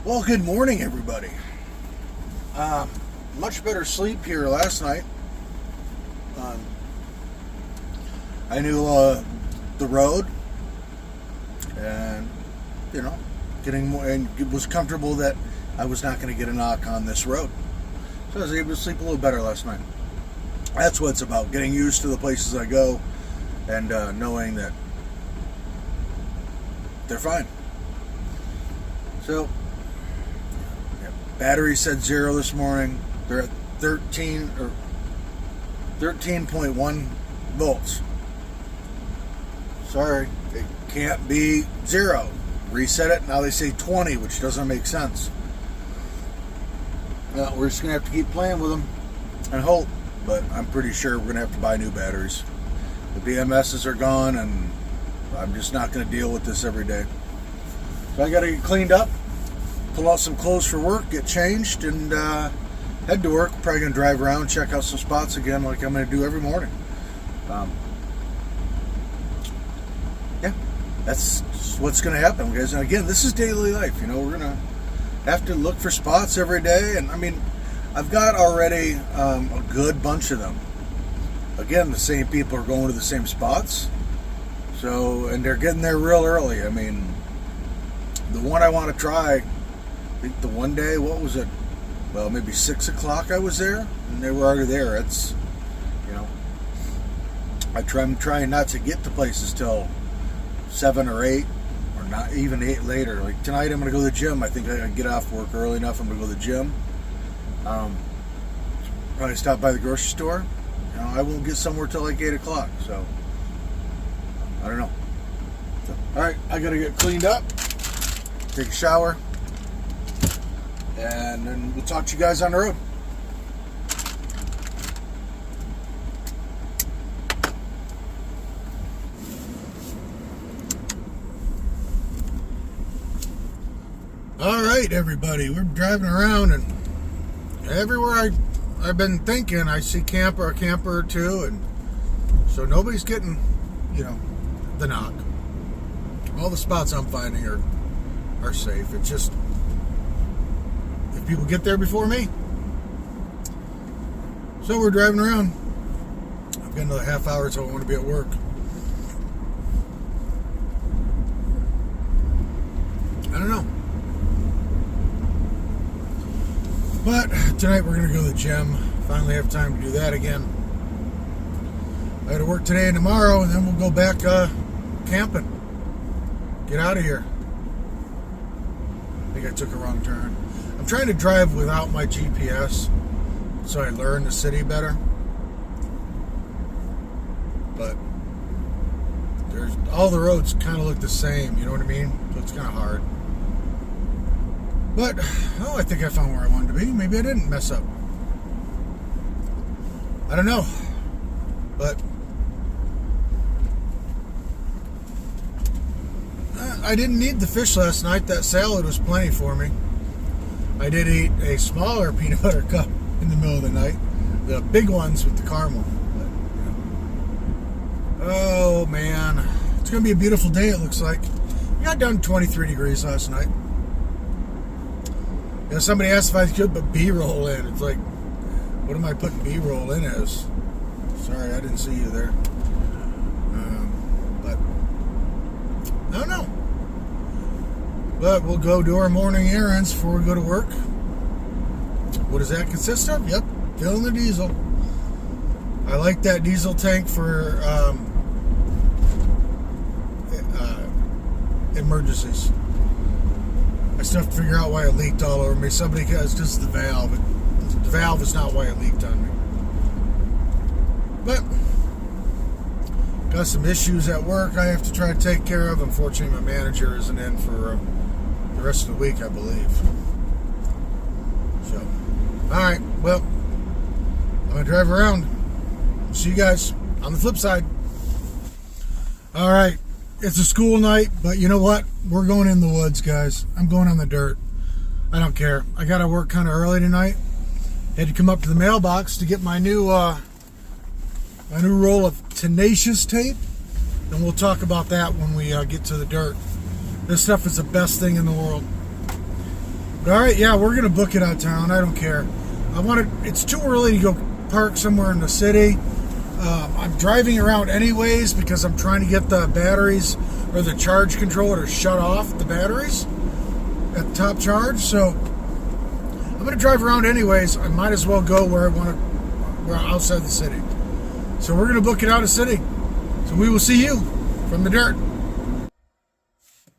Well, good morning, everybody. Much better sleep here last night. I knew the road, and getting more, and it was comfortable that I was not going to get a knock on this road, so I was able to sleep a little better last night. That's what it's about: getting used to the places I go, and knowing that they're fine. So. Battery said 0 this morning. They're at 13.1 volts. Sorry, it can't be 0. Reset it. Now they say 20, which doesn't make sense. Well, we're just gonna have to keep playing with them and hope. But I'm pretty sure we're gonna have to buy new batteries. The BMSs are gone, and I'm just not gonna deal with this every day. So I gotta get cleaned up, pull out some clothes for work, get changed, and head to work. Probably going to drive around, check out some spots again like I'm going to do every morning. Yeah, that's what's going to happen, guys. And again, this is daily life. We're going to have to look for spots every day. And, I've got already a good bunch of them. Again, the same people are going to the same spots. And they're getting there real early. The one I want to try, I think the one day, what was it? Well, maybe 6 o'clock I was there, and they were already there. It's, I'm trying not to get to places till 7 or 8, or not even 8 later. Like tonight, I'm going to go to the gym. I think I can get off work early enough. I'm going to go to the gym. Probably stop by the grocery store. I won't get somewhere till like 8 o'clock. So, I don't know. All right, I got to get cleaned up, take a shower, and then we'll talk to you guys on the road. All right, everybody, we're driving around, and everywhere I've been thinking, I see a camper or two, and so nobody's getting, the knock. All the spots I'm finding are safe. It's just, if people get there before me. So we're driving around. I've got another half hour till I want to be at work. I don't know. But tonight we're going to go to the gym. Finally have time to do that again. I got to work today and tomorrow, and then we'll go back camping. Get out of here. I think I took a wrong turn. I'm trying to drive without my GPS so I learn the city better. But all the roads kind of look the same, you know what I mean? So it's kind of hard. But, I think I found where I wanted to be. Maybe I didn't mess up. I don't know. But I didn't need the fish last night. That salad was plenty for me. I did eat a smaller peanut butter cup in the middle of the night. The big ones with the caramel. But, oh, man. It's going to be a beautiful day, it looks like. We got down to 23 degrees last night. Somebody asked if I could put B-roll in. It's like, what am I putting B-roll in as? Sorry, I didn't see you there. But, I don't know. But we'll go do our morning errands before we go to work. What does that consist of? Yep, filling the diesel. I like that diesel tank for emergencies. I still have to figure out why it leaked all over me. Somebody has just the valve. The valve is not why it leaked on me. But got some issues at work I have to try to take care of. Unfortunately, my manager isn't in for the rest of the week, I believe. So, all right. Well, I'm gonna drive around. See you guys on the flip side. All right. It's a school night, but you know what? We're going in the woods, guys. I'm going on the dirt. I don't care. I got to work kind of early tonight. Had to come up to the mailbox to get my new roll of Tenacious tape, and we'll talk about that when we get to the dirt. This stuff is the best thing in the world. All right, yeah, we're gonna book it out of town. I don't care. It's too early to go park somewhere in the city. I'm driving around anyways because I'm trying to get the batteries or the charge controller to shut off the batteries at the top charge. So I'm going to drive around anyways. I might as well go where I want to, where outside the city. So we're going to book it out of city. So we will see you from the dirt.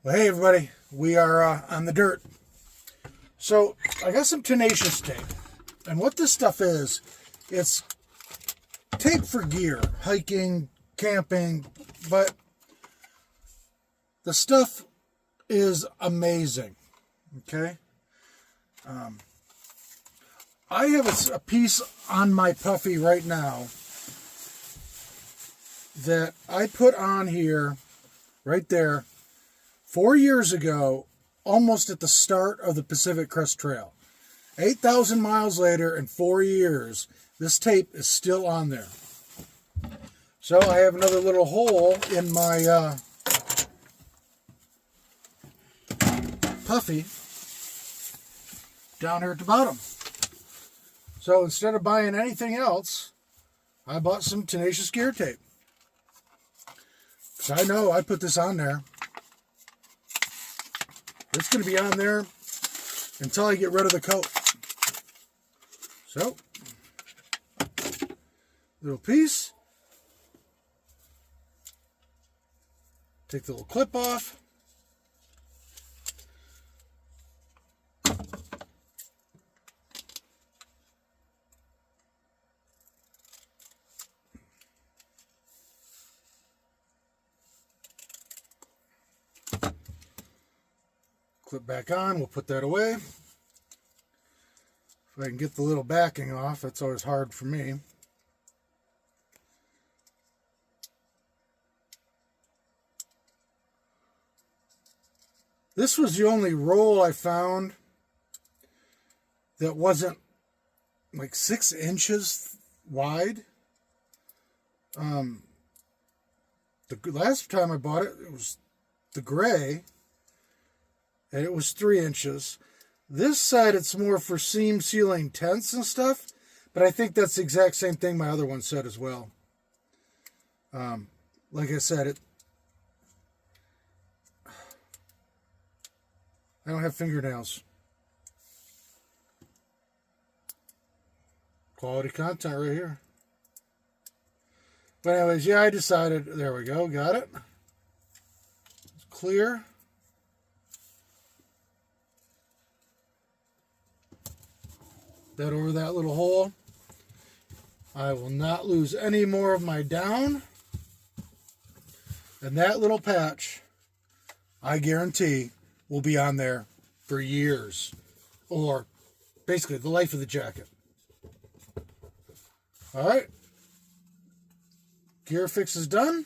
Well, hey everybody, we are on the dirt. So I got some Tenacious tape, and what this stuff is, it's tape for gear, hiking, camping, but the stuff is amazing. Okay, I have a piece on my puffy right now that I put on here, right there, 4 years ago, almost at the start of the Pacific Crest Trail. 8,000 miles later and 4 years, this tape is still on there. So I have another little hole in my puffy down here at the bottom. So instead of buying anything else, I bought some Tenacious gear tape. So I know I put this on there. It's going to be on there until I get rid of the coat. So, little piece. Take the little clip off. Clip back on, we'll put that away. If I can get the little backing off, that's always hard for me. This was the only roll I found that wasn't like 6 inches wide. The last time I bought it, it was the gray, and it was 3 inches. This side, it's more for seam sealing tents and stuff, but I think that's the exact same thing my other one said as well. Like I said, I don't have fingernails. Quality content right here. But anyways, yeah, I decided, there we go, got it. It's clear. That over that little hole. I will not lose any more of my down. And that little patch, I guarantee, will be on there for years. Or basically the life of the jacket. Alright. Gear fix is done.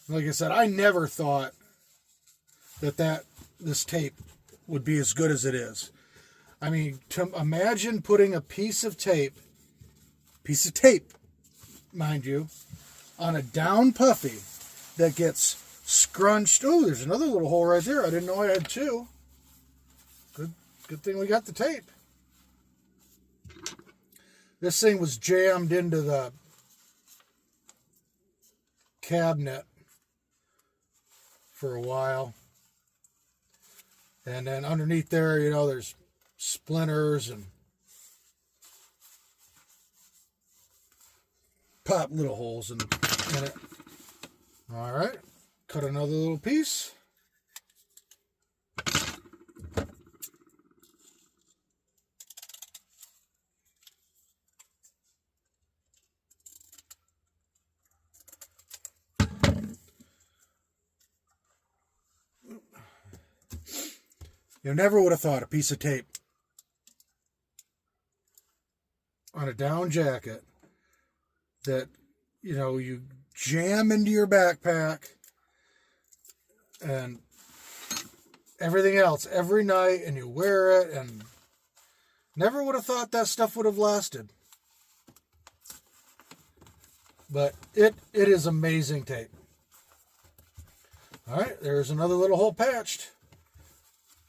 Like I said, I never thought that this tape would be as good as it is. I mean, to imagine putting a piece of tape, mind you, on a down puffy that gets scrunched. Oh, there's another little hole right there. I didn't know I had 2. Good thing we got the tape. This thing was jammed into the cabinet for a while. And then underneath there, you know, there's splinters and pop little holes in it. All right, cut another little piece. You never would have thought a piece of tape on a down jacket that, you know, you jam into your backpack and everything else every night, and you wear it, and never would have thought that stuff would have lasted. But it is amazing tape. All right, there's another little hole patched.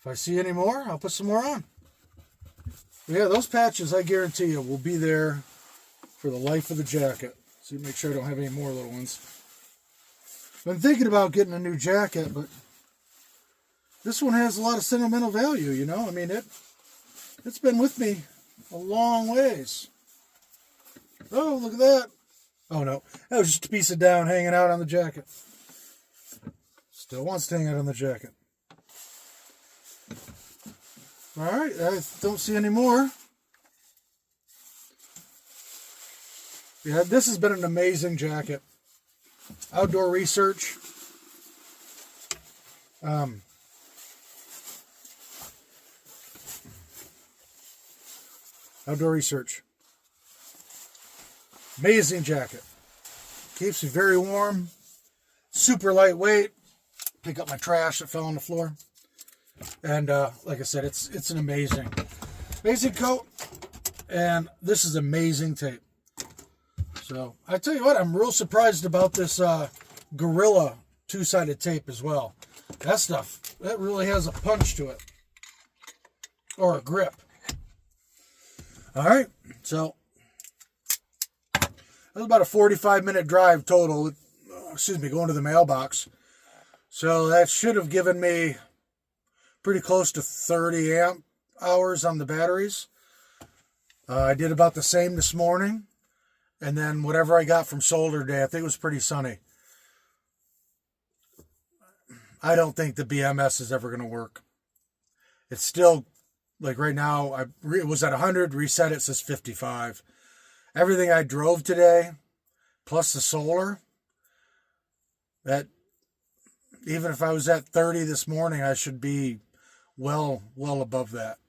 If I see any more, I'll put some more on. But yeah, those patches, I guarantee you, will be there for the life of the jacket. So make sure I don't have any more little ones. I've been thinking about getting a new jacket, but this one has a lot of sentimental value, you know? I mean, it's been with me a long ways. Oh, look at that. Oh, no. That was just a piece of down hanging out on the jacket. Still wants to hang out on the jacket. All right, I don't see any more. Yeah, this has been an amazing jacket. Outdoor research. Outdoor research. Amazing jacket. Keeps me very warm. Super lightweight. Pick up my trash that fell on the floor. And like I said, it's an amazing coat. And this is amazing tape. So I tell you what, I'm real surprised about this Gorilla two-sided tape as well. That stuff, that really has a punch to it. Or a grip. All right, so that was about a 45-minute drive total. Going to the mailbox. So that should have given me pretty close to 30 amp hours on the batteries. I did about the same this morning. And then whatever I got from Solder Day, I think it was pretty sunny. I don't think the BMS is ever going to work. It's still, like right now, it was at 100, reset it, says 55. Everything I drove today, plus the solar, that even if I was at 30 this morning, I should be well above that.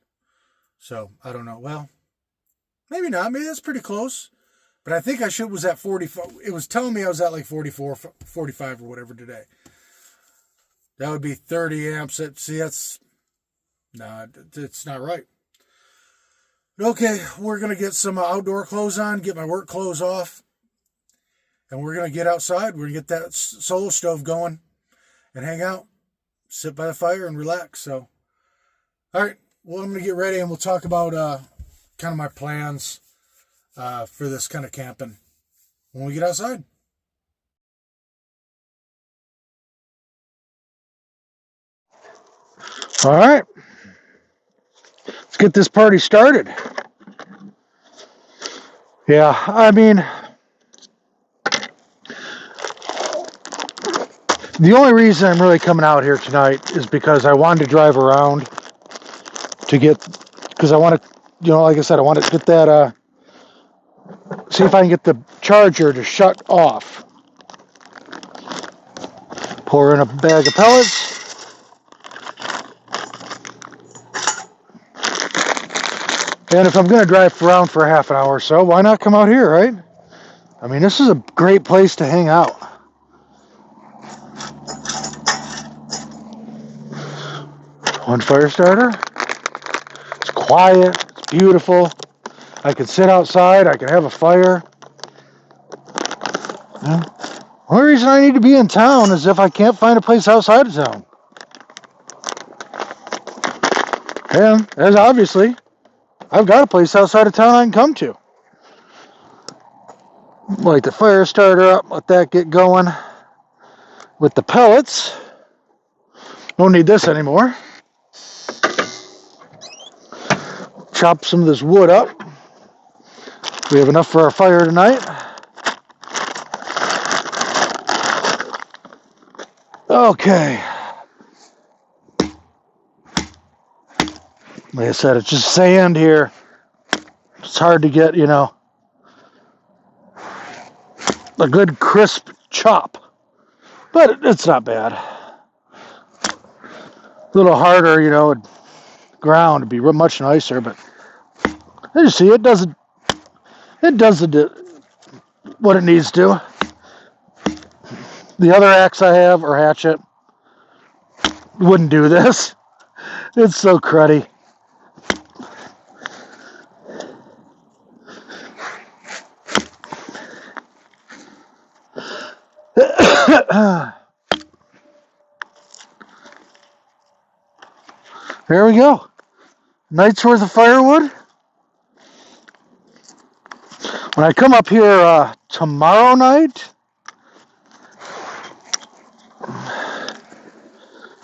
So, I don't know. Well, maybe not. Maybe that's pretty close. But I think I was at 45. It was telling me I was at like 44, 45 or whatever today. That would be 30 amps. It's not right. Okay, we're going to get some outdoor clothes on, get my work clothes off. And we're going to get outside. We're going to get that solo stove going and hang out, sit by the fire and relax. So, all right, well, I'm going to get ready and we'll talk about kind of my plans for this kind of camping when we get outside. All right, let's get this party started. Yeah, I mean, the only reason I'm really coming out here tonight is because I wanted to drive around because I want to, like I said, I want to get that, see if I can get the charger to shut off. Pour in a bag of pellets. And if I'm going to drive around for a half an hour or so, why not come out here, right? I mean, this is a great place to hang out. One fire starter. It's quiet. It's beautiful. I can sit outside. I can have a fire. Yeah. The only reason I need to be in town is if I can't find a place outside of town. And as obviously, I've got a place outside of town I can come to. Light the fire starter up, let that get going. With the pellets, don't need this anymore. Chop some of this wood up. We have enough for our fire tonight. Okay. Like I said, it's just sand here. It's hard to get, a good crisp chop. But it's not bad. A little harder, ground would be much nicer, but as you see, it does what it needs to. The other axe I have, or hatchet, wouldn't do this. It's so cruddy. There we go. Night's worth of firewood. When I come up here tomorrow night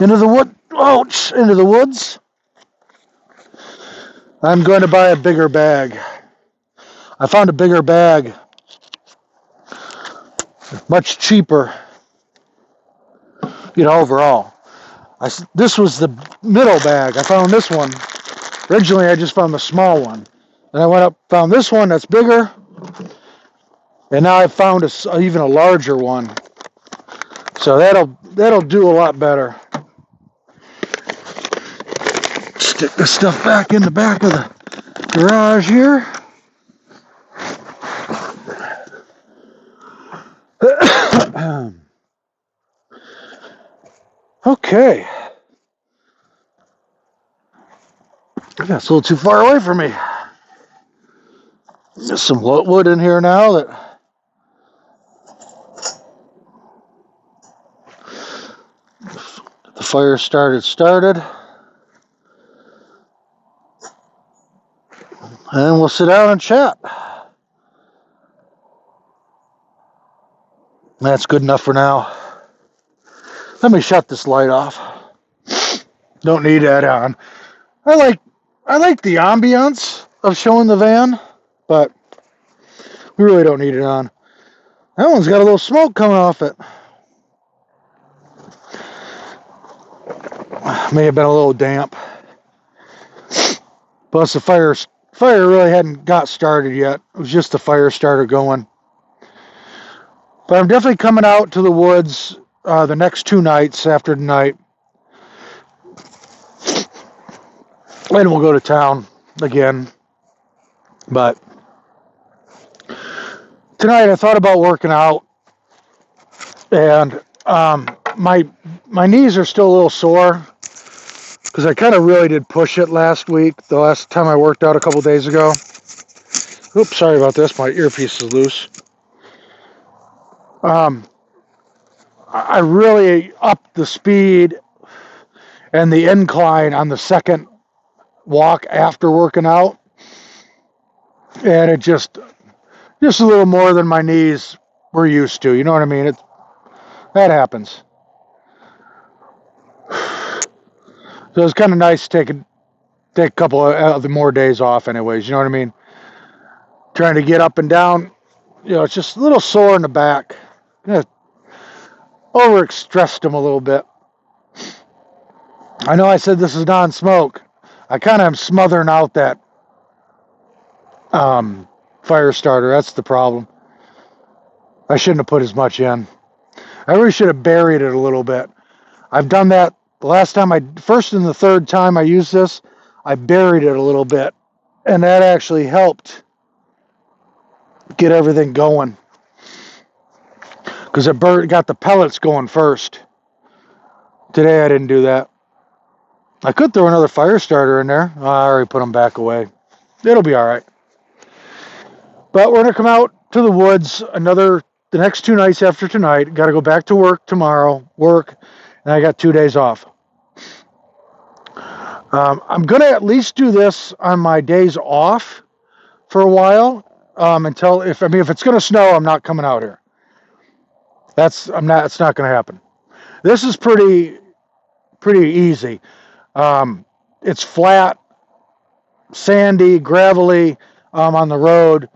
into the woods, I'm going to buy a bigger bag. I found a bigger bag, much cheaper, overall. This was the middle bag. I found this one. Originally, I just found the small one. Then I went up, found this one that's bigger, and now I found even a larger one. So that'll do a lot better. Stick this stuff back in the back of the garage here. Okay. That's a little too far away from me. There's some wood in here now that the fire started. And we'll sit down and chat. That's good enough for now. Let me shut this light off. Don't need that on. I like the ambiance of showing the van, but we really don't need it on. That one's got a little smoke coming off it. May have been a little damp. Plus the fire really hadn't got started yet. It was just the fire starter going. But I'm definitely coming out to the woods the next 2 nights after tonight. And we'll go to town again. But tonight I thought about working out. And my knees are still a little sore. Because I kind of really did push it last week. The last time I worked out a couple days ago. Oops, sorry about this. My earpiece is loose. I really upped the speed and the incline on the second walk after working out. And it just a little more than my knees were used to. You know what I mean? That happens. So it's kind of nice to take a couple of the more days off anyways. You know what I mean? Trying to get up and down. It's just a little sore in the back. Overstressed them a little bit. I know I said this is non-smoke. I kind of am smothering out that fire starter. That's the problem. I shouldn't have put as much in. I really should have buried it a little bit. I've done that the last time first and the third time I used this, I buried it a little bit. And that actually helped get everything going. Because it got the pellets going first. Today I didn't do that. I could throw another fire starter in there. I already put them back away. It'll be all right. But we're going to come out to the woods the next 2 nights after tonight. Got to go back to work tomorrow. And I got 2 days off. I'm going to at least do this on my days off for a while. Until if it's going to snow, I'm not coming out here. It's not going to happen. This is pretty easy. It's flat, sandy, gravelly on the road.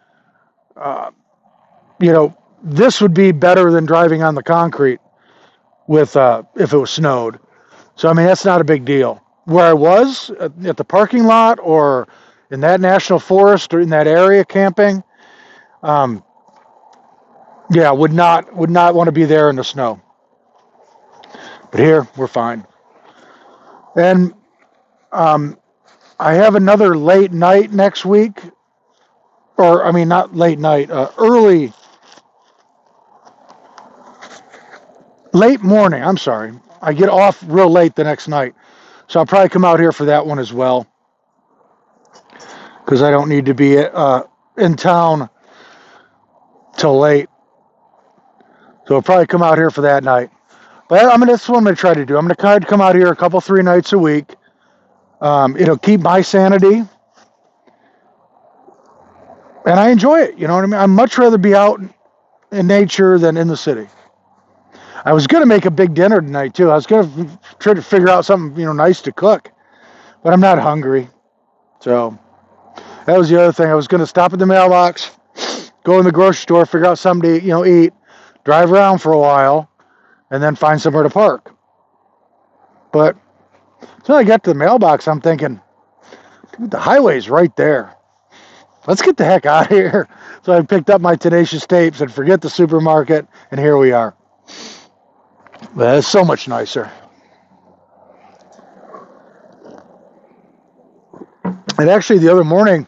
This would be better than driving on the concrete if it was snowed. So that's not a big deal. Where I was at the parking lot or in that national forest or in that area camping, would not want to be there in the snow. But here we're fine. And I have another late night next week, not late night, late morning. I'm sorry. I get off real late the next night, so I'll probably come out here for that one as well. Because I don't need to be in town till late. So I'll probably come out here for that night. But that's what I'm going to try to do. I'm going to come out here a couple, 3 nights a week. It'll keep my sanity, and I enjoy it. You know what I mean? I'd much rather be out in nature than in the city. I was going to make a big dinner tonight, too. I was going to try to figure out something, nice to cook, but I'm not hungry. So that was the other thing. I was going to stop at the mailbox, go in the grocery store, figure out something to, eat, drive around for a while, and then find somewhere to park. But until I got to the mailbox, I'm thinking, dude, the highway's right there. Let's get the heck out of here. So I picked up my Tenacious tapes and forget the supermarket, and here we are. But it's so much nicer. And actually, the other morning,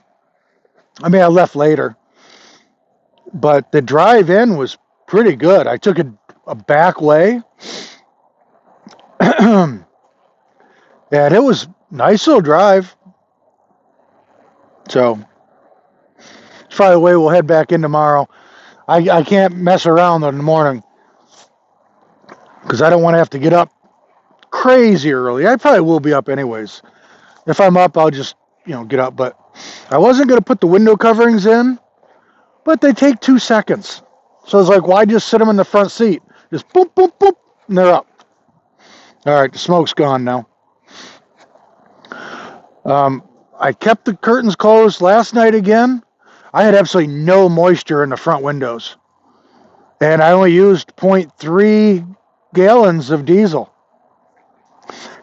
I left later, but the drive in was pretty good. I took a back way, and it was a nice little drive. So it's probably the way we'll head back in tomorrow. I can't mess around in the morning because I don't want to have to get up crazy early. I probably will be up anyways. If I'm up, I'll just, get up. But I wasn't going to put the window coverings in, but they take 2 seconds. So it's like, why just sit them in the front seat? Just boop, boop, boop, and they're up. All right, the smoke's gone now. I kept the curtains closed last night again. I had absolutely no moisture in the front windows. And I only used 0.3 gallons of diesel.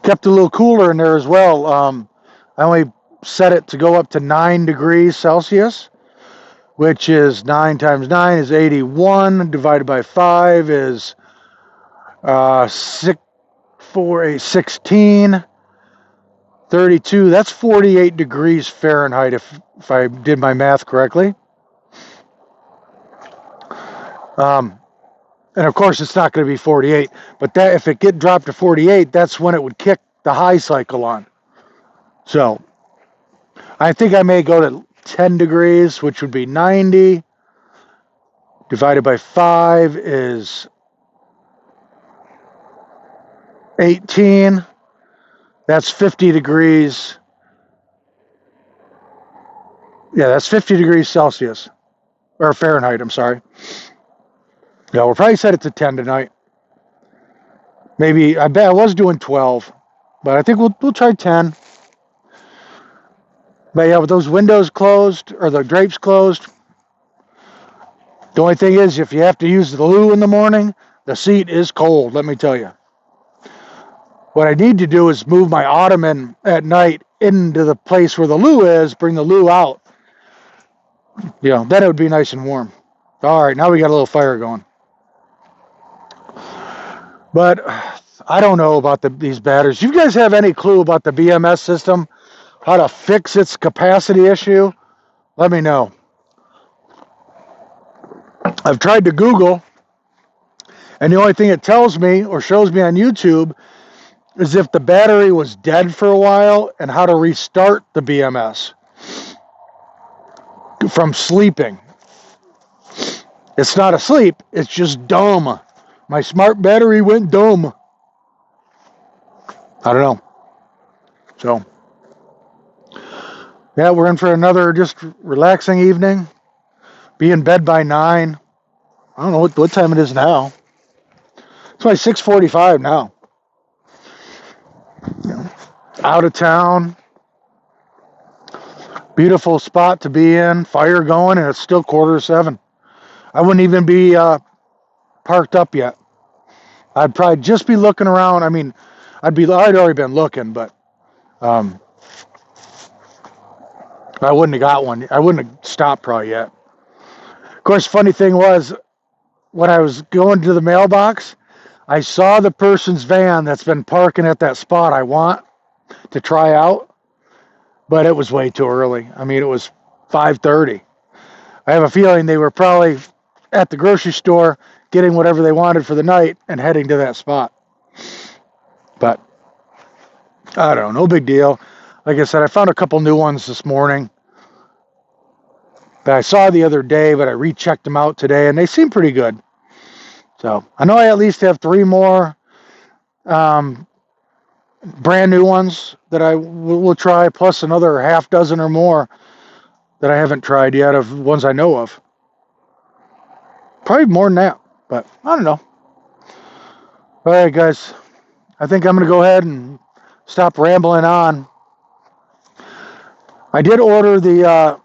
Kept a little cooler in there as well. I only set it to go up to 9 degrees Celsius, which is 9 times 9 is 81, divided by 5 is 16, 32. That's 48 degrees Fahrenheit if I did my math correctly. And of course, it's not going to be 48, but that if it dropped to 48, that's when it would kick the high cycle on. So I think I may go to 10 degrees, which would be 90. Divided by 5 is 18. That's 50 degrees. Yeah, that's 50 degrees Celsius. Or Fahrenheit, I'm sorry. Yeah, we'll probably set it to 10 tonight. Maybe, I bet I was doing 12. But I think we'll try 10. But yeah, with those windows closed, or the drapes closed, the only thing is, if you have to use the loo in the morning, the seat is cold, let me tell you. What I need to do is move my ottoman at night into the place where the loo is, bring the loo out. Then it would be nice and warm. All right, now we got a little fire going. But I don't know about these batteries. You guys have any clue about the BMS system? How to fix its capacity issue? Let me know. I've tried to Google, and the only thing it tells me or shows me on YouTube is if the battery was dead for a while and how to restart the BMS from sleeping. It's not asleep, it's just dumb. My smart battery went dumb. I don't know. So, yeah, we're in for another just relaxing evening. Be in bed by 9. I don't know what time it is now. It's like 6:45 now. Out of town. Beautiful spot to be in. Fire going, and it's still 6:45. I wouldn't even be parked up yet. I'd probably just be looking around. I'd already been looking, but I wouldn't have got one. I wouldn't have stopped probably yet. Of course, funny thing was, when I was going to the mailbox, I saw the person's van that's been parking at that spot I want to try out, but it was way too early. It was 5:30. I have a feeling they were probably at the grocery store getting whatever they wanted for the night and heading to that spot. But I don't know, no big deal. Like I said, I found a couple new ones this morning that I saw the other day, but I rechecked them out today, and they seem pretty good. So I know I at least have 3 more brand new ones that I will try, plus another half dozen or more that I haven't tried yet of ones I know of. Probably more than that, but I don't know. All right, guys. I think I'm going to go ahead and stop rambling on. I did order the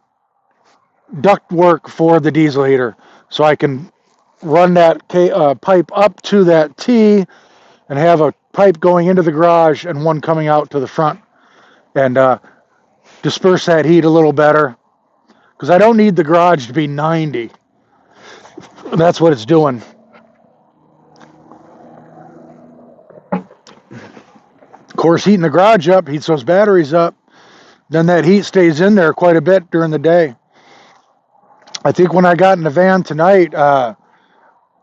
duct work for the diesel heater, so I can run that pipe up to that T and have a pipe going into the garage and one coming out to the front, and disperse that heat a little better, because I don't need the garage to be 90. That's what it's doing. Of course, heating the garage up heats those batteries up. Then that heat stays in there quite a bit during the day. I think when I got in the van tonight, the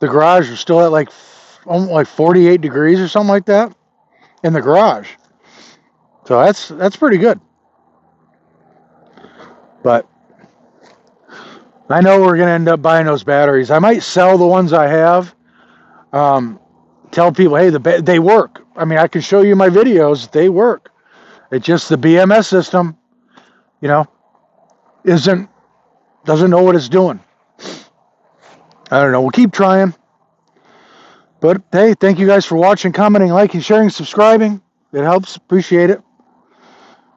garage was still at like 48 degrees or something like that in the garage. So that's pretty good. But I know we're going to end up buying those batteries. I might sell the ones I have. Tell people, hey, they work. I mean, I can show you my videos. They work. It's just the BMS system, doesn't know what it's doing. I don't know. We'll keep trying. But hey, thank you guys for watching, commenting, liking, sharing, subscribing. It helps. Appreciate it.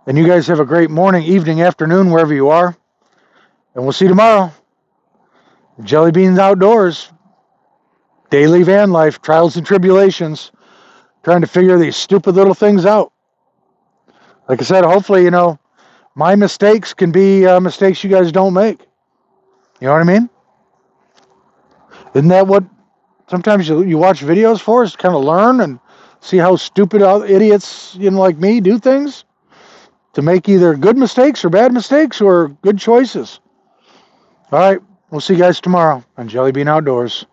And you guys have a great morning, evening, afternoon, wherever you are. And we'll see you tomorrow. Jellybeans Outdoors. Daily van life, trials and tribulations. Trying to figure these stupid little things out. Like I said, hopefully, my mistakes can be mistakes you guys don't make. You know what I mean? Isn't that what sometimes you watch videos for, is to kind of learn and see how stupid idiots like me do things, to make either good mistakes or bad mistakes or good choices. All right, we'll see you guys tomorrow on Jellybean Outdoors.